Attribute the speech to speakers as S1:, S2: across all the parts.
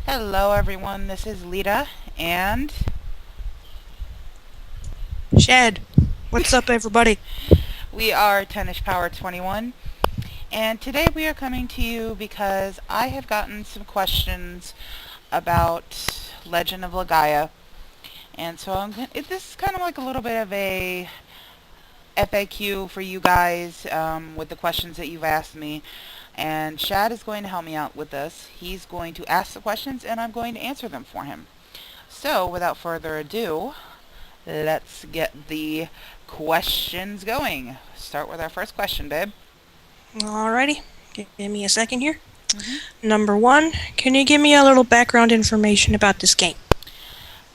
S1: Hello, everyone. This is Lita, and
S2: Shed. What's up, everybody?
S1: we are Tennis Power 21. And today we are coming to you because I have gotten some questions about Legend of Legaia, and so this is kind of like a little bit of a FAQ for you guys with the questions that you've asked me. And Shad is going to help me out with this. He's going to ask the questions, and I'm going to answer them for him. So, without further ado, let's get the questions going. Start with our first question, babe.
S2: Alrighty. Give me a second here.
S1: hmm
S2: Number one, can you give me a little background information about this game?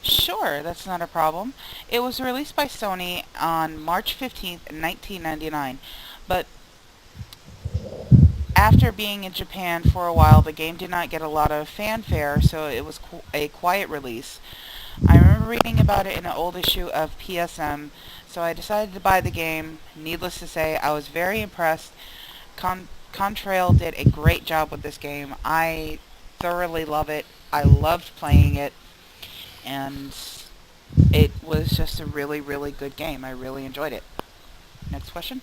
S1: Sure, that's not a problem. It was released by Sony on March 15th, 1999, but after being in Japan for a while, the game did not get a lot of fanfare, so it was a quiet release. I remember reading about it in an old issue of PSM, so I decided to buy the game. Needless to say, I was very impressed. Contrail did a great job with this game. I thoroughly love it. I loved playing it, and it was just a really, really good game. I really enjoyed it. Next question.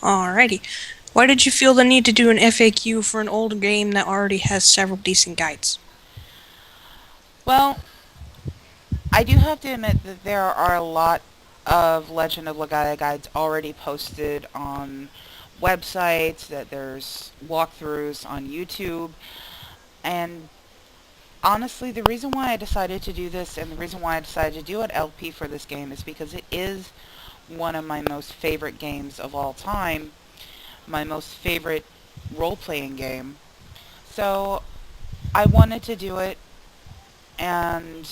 S2: Alrighty. Why did you feel the need to do an FAQ for an old game that already has several decent guides?
S1: Well, I do have to admit that there are a lot of Legend of Legaia guides already posted on websites, that there's walkthroughs on YouTube, and honestly, the reason why I decided to do this and the reason why I decided to do an LP for this game is because it is one of my most favorite games of all time, my most favorite role-playing game. So I wanted to do it, and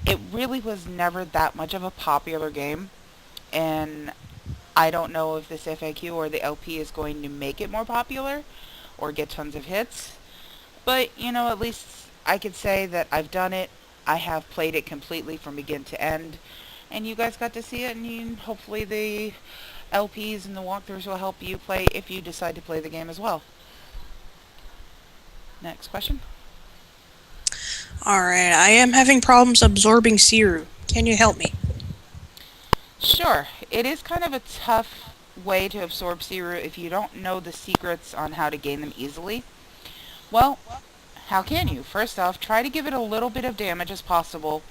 S1: it really was never that much of a popular game, and I don't know if this FAQ or the LP is going to make it more popular or get tons of hits. But, at least I could say that I've done it. I have played it completely from begin to end. And you guys got to see it, and hopefully the LPs and the walkthroughs will help you play if you decide to play the game as well. Next question.
S2: Alright, I am having problems absorbing Siru. Can you help me?
S1: Sure, it is kind of a tough way to absorb Siru if you don't know the secrets on how to gain them easily. Well, how can you? First off, try to give it a little bit of damage as possible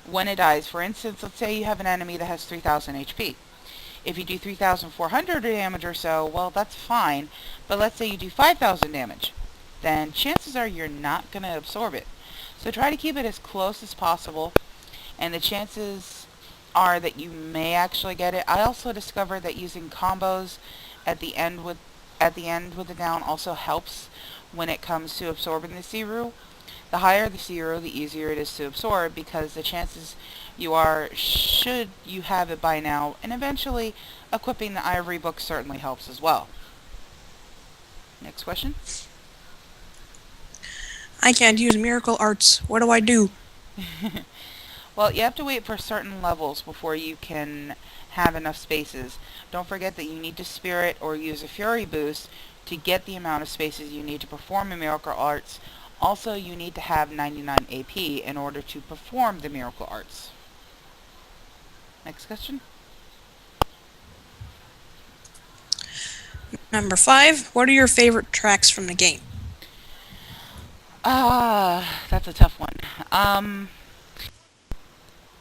S1: when it dies. For instance, let's say you have an enemy that has 3000 HP. If you do 3,400 damage or so, well, that's fine. But let's say you do 5,000 damage, then chances are you're not going to absorb it. So try to keep it as close as possible, and the chances are that you may actually get it. I also discovered that using combos at the end with the down also helps when it comes to absorbing the Siru. The higher the zero, the easier it is to absorb because the chances you are, should you have it by now, and eventually equipping the Ivory book certainly helps as well. Next question.
S2: I can't use miracle arts. What do I do?
S1: Well, you have to wait for certain levels before you can have enough spaces. Don't forget that you need to spirit or use a fury boost to get the amount of spaces you need to perform a miracle arts. Also, you need to have 99 AP in order to perform the miracle arts. Next question.
S2: Number five, what are your favorite tracks from the game?
S1: That's a tough one.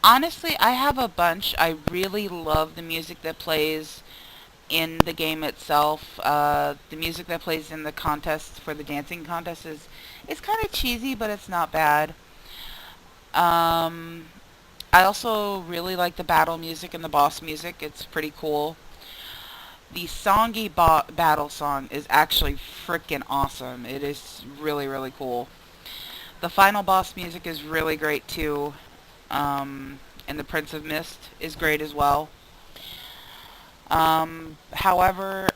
S1: Honestly, I have a bunch. I really love the music that plays in the game itself. The music that plays in the contest for the dancing contest is it's kind of cheesy, but it's not bad. Um, I also really like the battle music and the boss music. It's pretty cool. The Songy battle song is actually freaking awesome. It is really, really cool. The final boss music is really great too. And the Prince of Mist is great as well. However,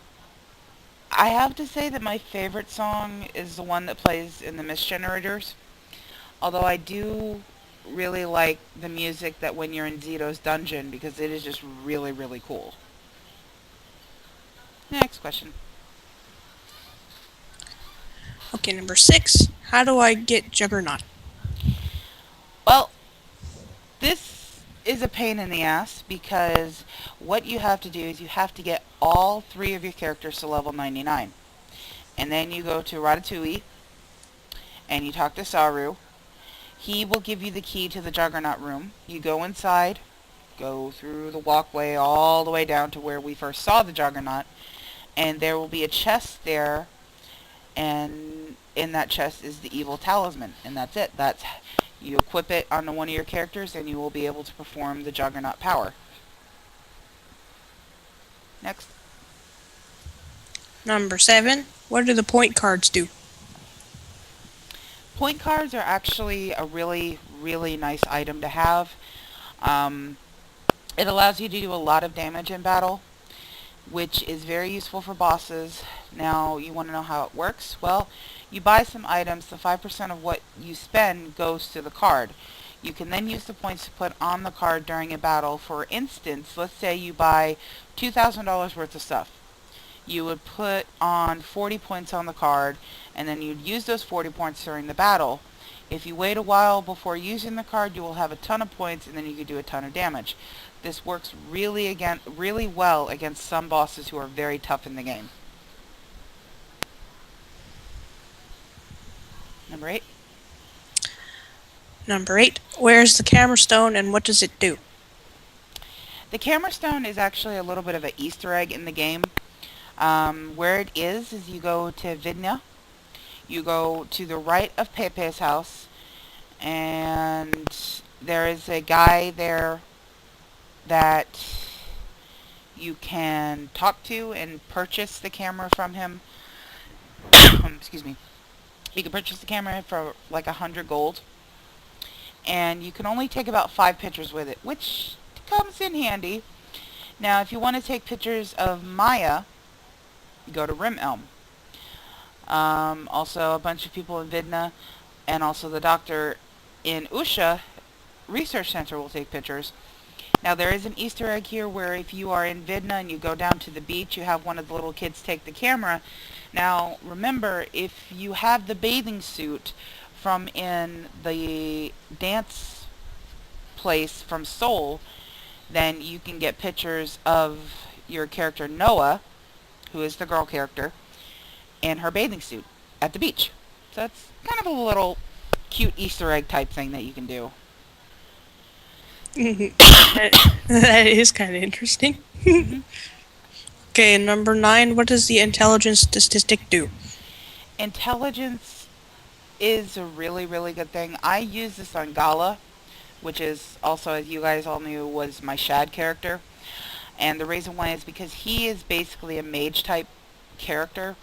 S1: I have to say that my favorite song is the one that plays in the Mist Generators. Although I do really like the music that when you're in Zito's dungeon because it is just really, really cool. Next question.
S2: Okay, number 6. How do I get Juggernaut?
S1: Well, this is a pain in the ass because what you have to do is you have to get all three of your characters to level 99. And then you go to Ratatouille and you talk to Saru. He will give you the key to the Juggernaut room. You go inside, go through the walkway all the way down to where we first saw the Juggernaut, and there will be a chest there, and in that chest is the evil talisman, and that's it. That's you equip it onto one of your characters, and you will be able to perform the Juggernaut power. Next.
S2: Number 7. What do the point cards do?
S1: Point cards are actually a really, really nice item to have. Um, it allows you to do a lot of damage in battle, which is very useful for bosses. Now, you want to know how it works? Well, you buy some items, the 5% of what you spend goes to the card. You can then use the points to put on the card during a battle. For instance, let's say you buy $2,000 worth of stuff. You would put on 40 points on the card, and then you'd use those 40 points during the battle. If you wait a while before using the card, you will have a ton of points, and then you could do a ton of damage. This works really well against some bosses who are very tough in the game. Number 8.
S2: Number 8. Where's the camera stone and what does it do?
S1: The camera stone is actually a little bit of an Easter egg in the game. Where it is you go to Vidna. You go to the right of Pepe's house, and there is a guy there that you can talk to and purchase the camera from him. Excuse me. You can purchase the camera for like 100 gold, and you can only take about 5 pictures with it, which comes in handy. Now, if you want to take pictures of Maya, you go to Rim Elm. Also, a bunch of people in Vidna, and also the doctor in Usha Research Center will take pictures. Now, there is an Easter egg here where if you are in Vidna and you go down to the beach, you have one of the little kids take the camera. Now, remember, if you have the bathing suit from in the dance place from Seoul, then you can get pictures of your character Noah, who is the girl character, in her bathing suit at the beach. So that's kind of a little cute Easter egg type thing that you can do.
S2: That is kind of interesting.
S1: hmm
S2: Okay, number 9. What does the intelligence statistic do?
S1: Intelligence is a really, really good thing. I use this on Gala, which is also, as you guys all knew, was my Shad character. And the reason why is because he is basically a mage type character,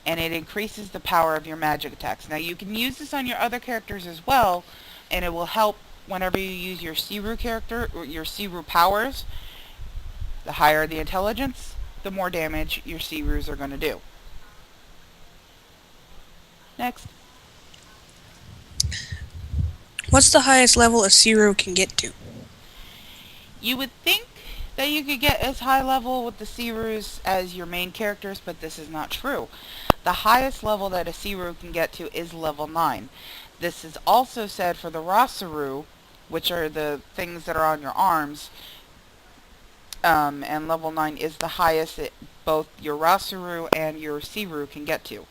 S1: and it increases the power of your magic attacks. Now, you can use this on your other characters as well, and it will help whenever you use your Siru character, or your Siru powers. The higher the intelligence, the more damage your Sirus are going to do. Next.
S2: What's the highest level a Zero can get to?
S1: You would think that you could get as high level with the Sirus as your main characters, but this is not true. The highest level that a Siru can get to is level 9. This is also said for the Rasaru, which are the things that are on your arms, and level 9 is the highest that both your Rasaru and your Siru can get to.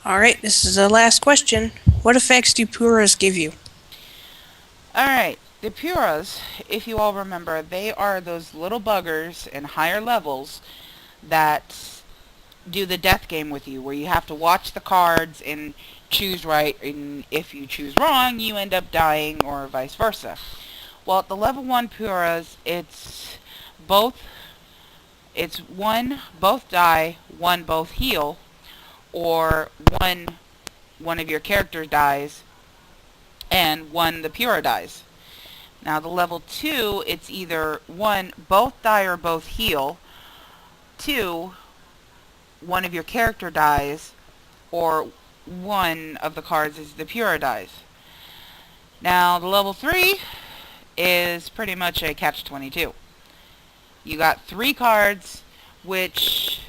S2: Alright, this is the last question. What effects do Puras give you?
S1: Alright, the Puras, if you all remember, they are those little buggers in higher levels that do the death game with you, where you have to watch the cards and choose right, and if you choose wrong, you end up dying, or vice versa. Well, at the level 1 Puras, it's both, it's 1, both die, 1, both heal, or 1, one of your characters dies, and 1, the Pura dies. Now, the level 2, it's either 1, both die or both heal, 2, one of your character dies, or one of the cards is the Pura dies. Now, the level 3 is pretty much a catch-22. You got 3 cards. which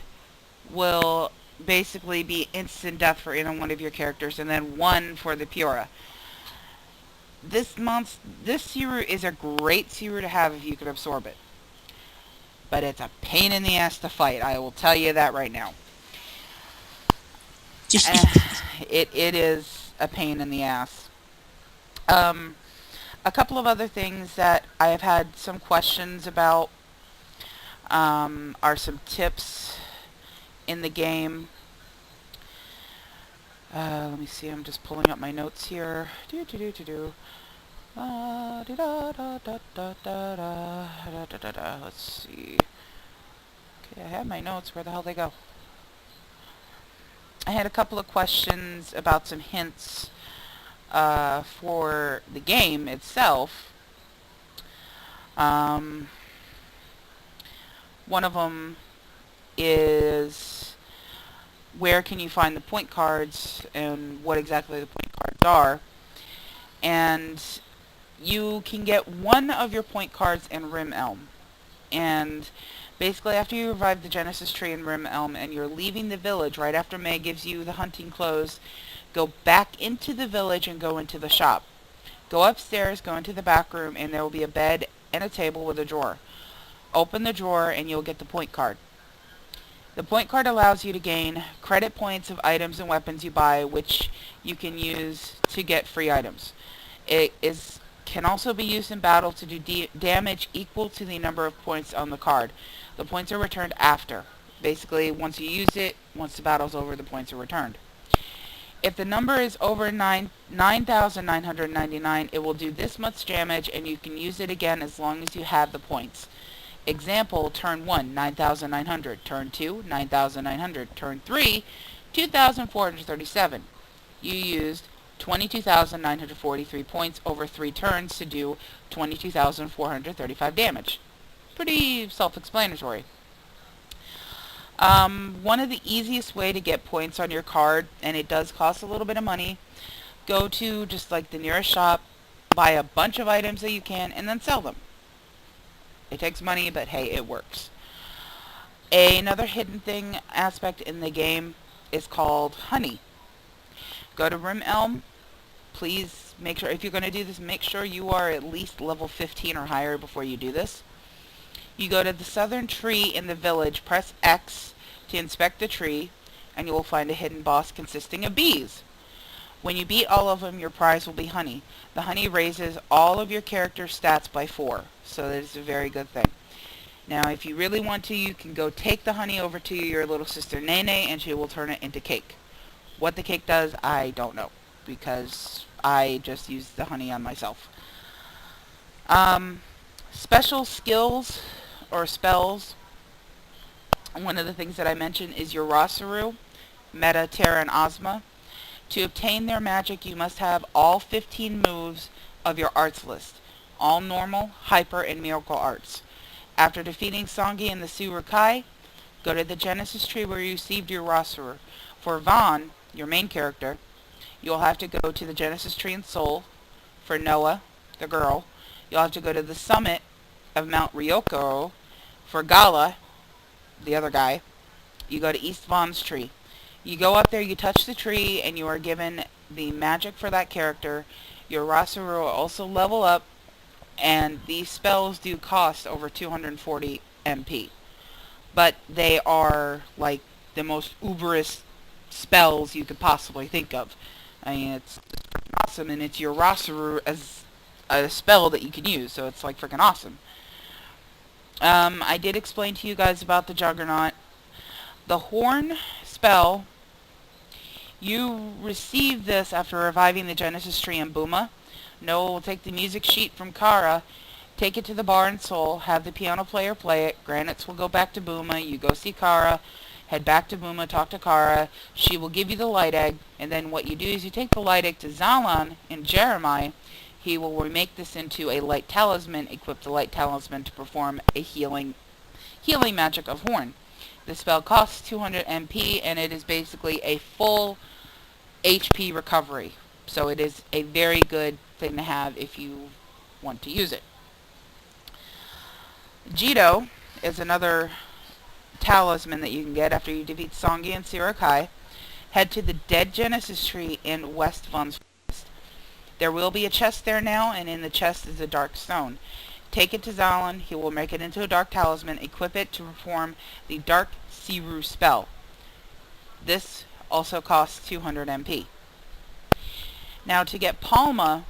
S1: will basically be instant death for any one of your characters, and then 1 for the Pura. This Searoot is a great Searoot to have if you can absorb it. But it's a pain in the ass to fight, I will tell you that right now. Uh, it is a pain in the ass. Um, a couple of other things that I have had some questions about are some tips in the game. Let me see, I'm just pulling up my notes here. Let's see. Okay, I have my notes. Where the hell they go? I had a couple of questions about some hints for the game itself. Um, one of them is where can you find the point cards and what exactly the point cards are. And you can get one of your point cards in Rim Elm. And basically after you revive the Genesis tree in Rim Elm and you're leaving the village right after May gives you the hunting clothes, go back into the village and go into the shop. Go upstairs, go into the back room, and there will be a bed and a table with a drawer. Open the drawer and you'll get the point card. The point card allows you to gain credit points of items and weapons you buy, which you can use to get free items. Can also be used in battle to do damage equal to the number of points on the card. The points are returned after. Basically, once you use it, once the battle's over, the points are returned. If the number is over 9,999, it will do this much damage, and you can use it again as long as you have the points. Example, turn 1, 9,900. Turn 2, 9,900. Turn 3, 2,437. You used 22,943 points over 3 turns to do 22,435 damage. Pretty self-explanatory. One of the easiest way to get points on your card, and it does cost a little bit of money, go to just like the nearest shop, buy a bunch of items that you can, and then sell them. It takes money, but hey, it works. Another hidden thing aspect in the game is called honey. Go to Rim Elm. Please make sure, if you're going to do this, make sure you are at least level 15 or higher before you do this. You go to the southern tree in the village, press X to inspect the tree, and you will find a hidden boss consisting of bees. When you beat all of them, your prize will be honey. The honey raises all of your character's stats by 4, so that is a very good thing. Now, if you really want to, you can go take the honey over to your little sister Nene, and she will turn it into cake. What the cake does, I don't know, because I just used the honey on myself. Special skills or spells. One of the things that I mentioned is your Rosaru, Meta, Terra, and Ozma. To obtain their magic, you must have all 15 moves of your arts list. All normal, hyper, and miracle arts. After defeating Songi and the Surukai, go to the Genesis tree where you received your Rosaru. For Vaughn, your main character, you'll have to go to the Genesis tree in Seoul. For Noah, the girl, you'll have to go to the summit of Mount Ryoko. For Gala, the other guy, you go to East Vaughn's tree. You go up there, you touch the tree, and you are given the magic for that character. Your Rosaru will also level up, and these spells do cost over 240 MP. But they are like the most uberous spells you could possibly think of. I mean, it's freaking awesome, and it's your Rosaru as a spell that you can use, so it's like freaking awesome. I did explain to you guys about the Juggernaut. The Horn spell, you receive this after reviving the Genesis tree in Buma. Noah will take the music sheet from Kara, take it to the bar in Seoul, have the piano player play it. Granite will go back to Buma. You go see Kara, head back to Buma, talk to Kara. She will give you the light egg, and then what you do is you take the light egg to Zalan in Jeremiah. He will remake this into a light talisman, equip the light talisman to perform a healing magic of Horn. The spell costs 200 MP, and it is basically a full HP recovery. So it is a very good thing to have if you want to use it. Jito is another talisman that you can get after you defeat Songi and Sirakai. Head to the Dead Genesis Tree in West Von's Forest. There will be a chest there now, and in the chest is a dark stone. Take it to Zalon. He will make it into a dark talisman. Equip it to perform the Dark Siru spell. This also costs 200 MP. Now to get Palma,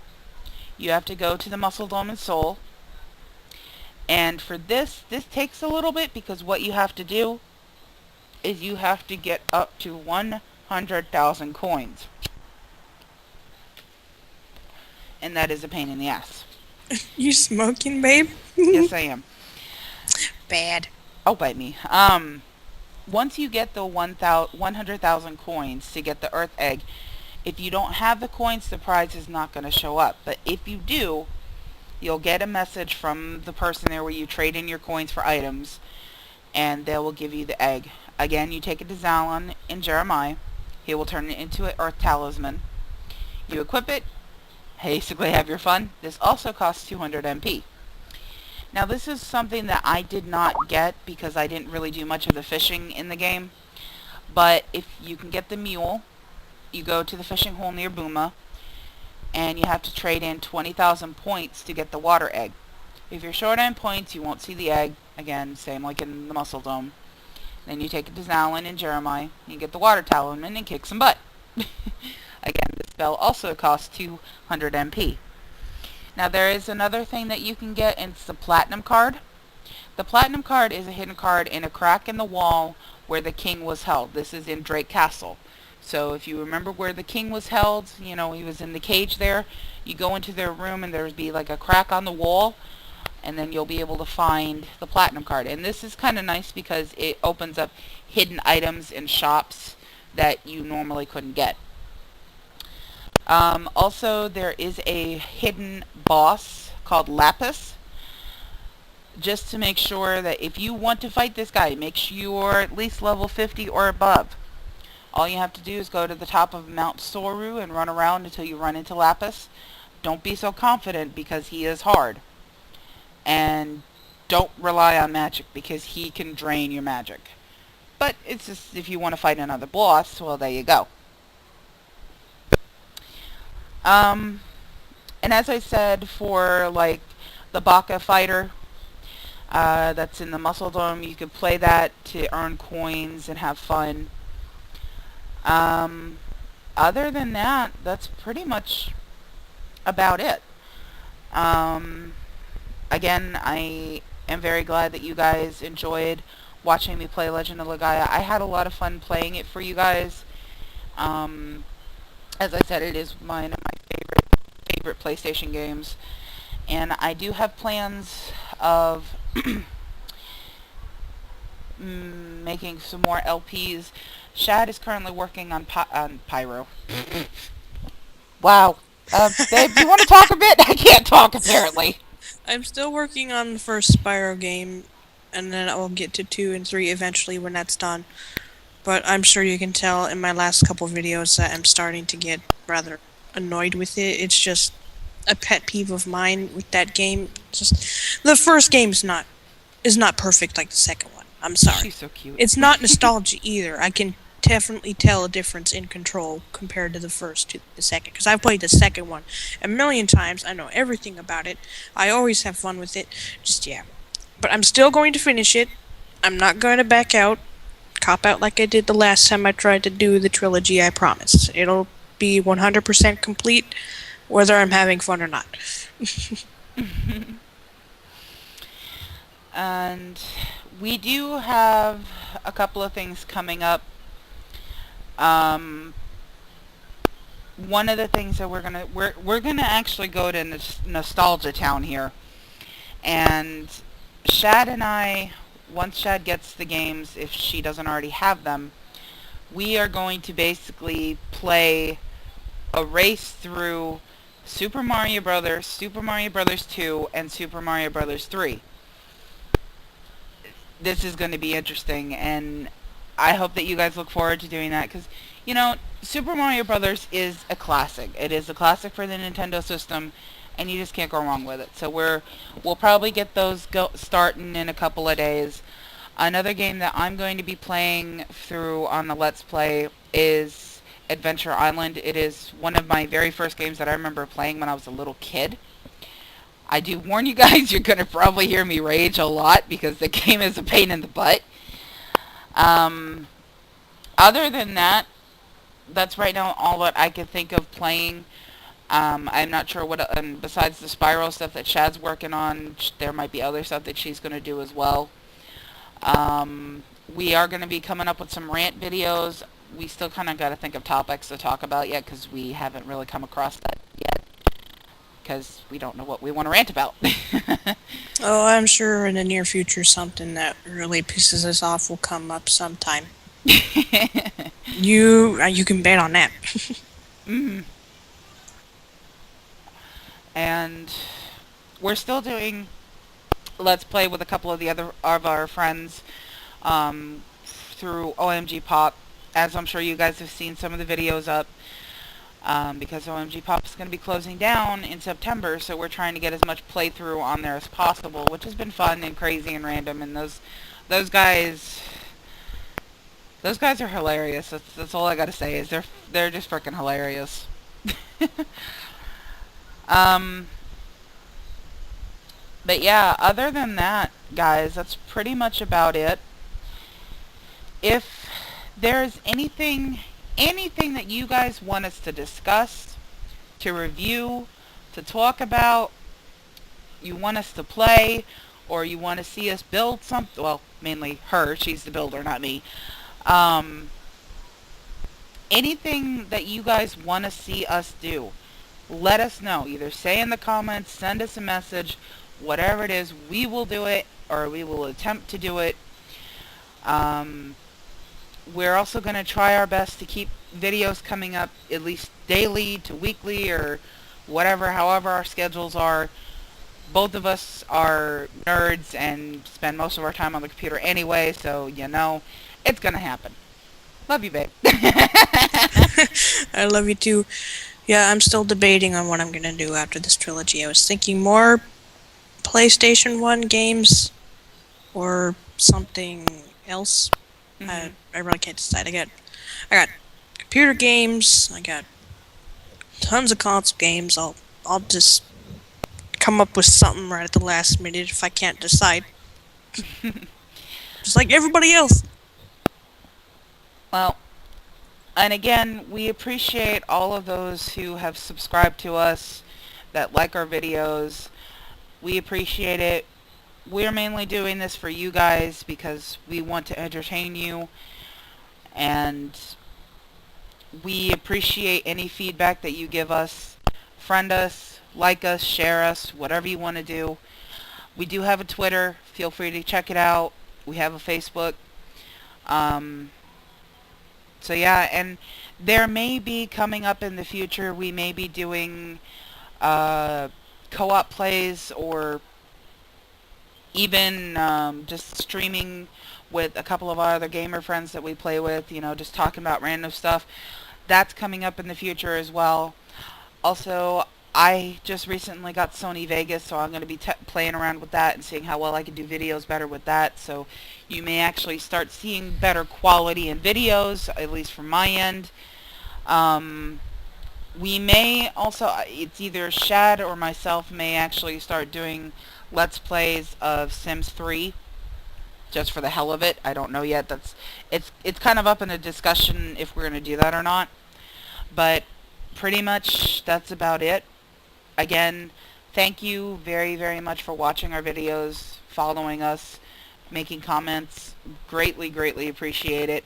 S1: you have to go to the Muscle Dome and Soul. And for this takes a little bit because what you have to do is you have to get up to 100,000 coins. And that is a pain in the ass.
S2: You smoking, babe?
S1: Yes, I am.
S2: Bad.
S1: Oh, bite me. Once you get the 100,000 coins to get the Earth Egg, if you don't have the coins, the prize is not going to show up. But if you do, you'll get a message from the person there where you trade in your coins for items, and they will give you the egg. Again, you take it to Zalon in Jeremiah. He will turn it into an Earth Talisman. You equip it, basically have your fun. This also costs 200 MP. Now this is something that I did not get because I didn't really do much of the fishing in the game. But if you can get the mule, you go to the fishing hole near Booma, and you have to trade in 20,000 points to get the water egg. If you're short on points, you won't see the egg. Again, same like in the Muscle Dome. Then you take it to Zalon and Jeremiah, you get the water talisman and kick some butt. Again, the spell also costs 200 MP. Now there is another thing that you can get, and it's the Platinum card. The Platinum card is a hidden card in a crack in the wall where the king was held. This is in Drake Castle. So if you remember where the king was held, he was in the cage there. You go into their room and there'd be like a crack on the wall, and then you'll be able to find the Platinum card. And this is kind of nice because it opens up hidden items in shops that you normally couldn't get. Also, there is a hidden boss called Lapis. Just to make sure that if you want to fight this guy, make sure you're at least level 50 or above. All you have to do is go to the top of Mount Soru and run around until you run into Lapis. Don't be so confident because he is hard. And don't rely on magic because he can drain your magic. But it's just if you want to fight another boss, well, there you go. And as I said, for like the Baka fighter, that's in the Muscle Dome, you could play that to earn coins and have fun. Other than that, that's pretty much about it. Again, I am very glad that you guys enjoyed watching me play Legend of Legaia. I had a lot of fun playing it for you guys. As I said, it is one of my favorite PlayStation games. And I do have plans of making some more LPs. Shad is currently working on Pyro. Wow. Babe, do you want to talk a bit? I can't talk, apparently.
S2: I'm still working on the first Spyro game, and then I'll get to 2 and 3 eventually when that's done. But I'm sure you can tell in my last couple videos that I'm starting to get rather annoyed with it. It's just a pet peeve of mine with that game. Just the first game is not perfect like the second one. I'm sorry.
S1: She's so cute.
S2: It's not nostalgia either. I can definitely tell a difference in control compared to the first to the second, because I've played the second one a million times. I know everything about it. I always have fun with it. Yeah. But I'm still going to finish it. I'm not going to back out. Cop out like I did the last time I tried to do the trilogy. I promise. It'll be 100% complete, whether I'm having fun or not.
S1: And we do have a couple of things coming up. One of the things that we're gonna actually go to Nostalgia Town here, and Shad and I, once Shad gets the games, if she doesn't already have them, we are going to basically play a race through Super Mario Brothers, Super Mario Brothers 2, and Super Mario Brothers 3. This is going to be interesting, and I hope that you guys look forward to doing that, because, Super Mario Brothers is a classic. It is a classic for the Nintendo system, and you just can't go wrong with it. So we'll probably get those starting in a couple of days. Another game that I'm going to be playing through on the Let's Play is Adventure Island. It is one of my very first games that I remember playing when I was a little kid. I do warn you guys, you're going to probably hear me rage a lot because the game is a pain in the butt. Um, Other than that, that's right now all that I could think of playing. I'm not sure what, besides the Spiral stuff that Shad's working on, there might be other stuff that she's going to do as well. We are going to be coming up with some rant videos. We still kind of got to think of topics to talk about yet because we haven't really come across that yet because we don't know what we want to rant about.
S2: Oh, I'm sure in the near future something that really pisses us off will come up sometime. You can bet on that.
S1: Mm. And we're still doing Let's Play with a couple of the other of our friends through OMG Pop. As I'm sure you guys have seen some of the videos up, because OMG Pop is going to be closing down in September, so we're trying to get as much playthrough on there as possible, which has been fun and crazy and random. And those guys, those guys are hilarious. That's all I got to say is they're just freaking hilarious. um, but yeah, other than that, guys, that's pretty much about it. If there's anything that you guys want us to discuss, to review, to talk about, you want us to play, or you want to see us build something, well, mainly her, she's the builder, not me. Um, Anything that you guys want to see us do, let us know. Either say in the comments, send us a message, whatever it is, we will do it, or we will attempt to do it. Um, we're also going to try our best to keep videos coming up at least daily to weekly or whatever, however our schedules are. Both of us are nerds and spend most of our time on the computer anyway, so it's going to happen. Love you, babe.
S2: I love you too. Yeah, I'm still debating on what I'm gonna do after this trilogy. I was thinking more PlayStation 1 games or something else.
S1: Hmm.
S2: I really can't decide. I got computer games. I got tons of console games. I'll just come up with something right at the last minute if I can't decide. Just like everybody else.
S1: Well, and again, we appreciate all of those who have subscribed to us, that like our videos. We appreciate it. We're mainly doing this for you guys because we want to entertain you, and we appreciate any feedback that you give us. Friend us, like us, share us, whatever you want to do. We do have a Twitter. Feel free to check it out. We have a Facebook. Um, so yeah, and there may be coming up in the future, we may be doing uh, co-op plays or even just streaming with a couple of our other gamer friends that we play with, just talking about random stuff. That's coming up in the future as well. Also, I just recently got Sony Vegas, so I'm going to be playing around with that and seeing how well I can do videos better with that. So you may actually start seeing better quality in videos, at least from my end. Um, we may also, it's either Shad or myself may actually start doing Let's Plays of Sims 3, just for the hell of it. I don't know yet. It's kind of up in a discussion if we're going to do that or not. But pretty much that's about it. Again, thank you very, very much for watching our videos, following us, making comments. Greatly, greatly appreciate it.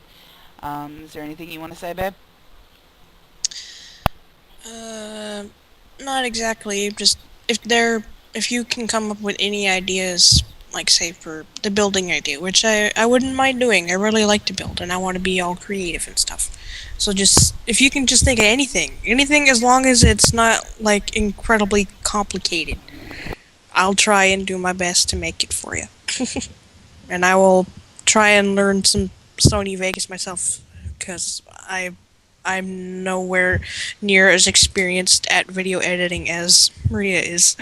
S1: Is there anything you want to say, babe?
S2: Uh, Not exactly. Just if you can come up with any ideas, like say for the building idea, which I wouldn't mind doing. I really like to build, and I want to be all creative and stuff. So just if you can just think of anything as long as it's not like incredibly complicated, I'll try and do my best to make it for you. And I will try and learn some Sony Vegas myself, because I'm nowhere near as experienced at video editing as Maria is.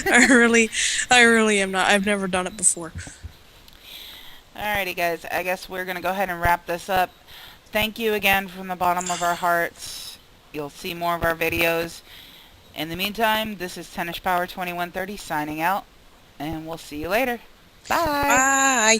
S2: I really am not. I've never done it before.
S1: Alrighty, guys. I guess we're going to go ahead and wrap this up. Thank you again from the bottom of our hearts. You'll see more of our videos. In the meantime, this is Tennis Power 2130 signing out, and we'll see you later. Bye.
S2: Bye.